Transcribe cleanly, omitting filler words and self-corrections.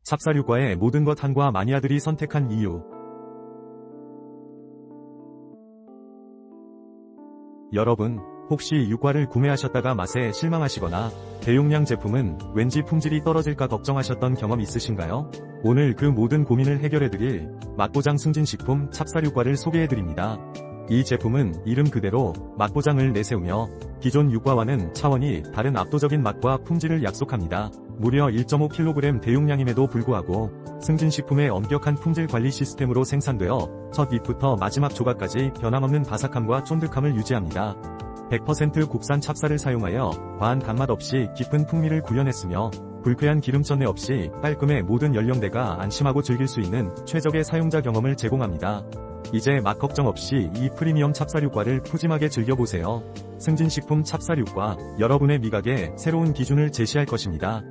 찹쌀육과의 모든 것 한과 마니아들이 선택한 이유. 여러분, 혹시 육과를 구매하셨다가 맛에 실망하시거나 대용량 제품은 왠지 품질이 떨어질까 걱정하셨던 경험 있으신가요? 오늘 그 모든 고민을 해결해드릴 맛보장 승진식품 찹쌀육과를 소개해드립니다. 이 제품은 이름 그대로 맛보장을 내세우며 기존 육과와는 차원이 다른 압도적인 맛과 품질을 약속합니다. 무려 1.5kg 대용량임에도 불구하고 승진식품의 엄격한 품질 관리 시스템으로 생산되어 첫 잎부터 마지막 조각까지 변함없는 바삭함과 쫀득함을 유지합니다. 100% 국산 찹쌀을 사용하여 과한 단맛 없이 깊은 풍미를 구현했으며 불쾌한 기름전내 없이 깔끔해 모든 연령대가 안심하고 즐길 수 있는 최적의 사용자 경험을 제공합니다. 이제 맛 걱정 없이 이 프리미엄 찹쌀육과를 푸짐하게 즐겨보세요. 승진식품 찹쌀육과, 여러분의 미각에 새로운 기준을 제시할 것입니다.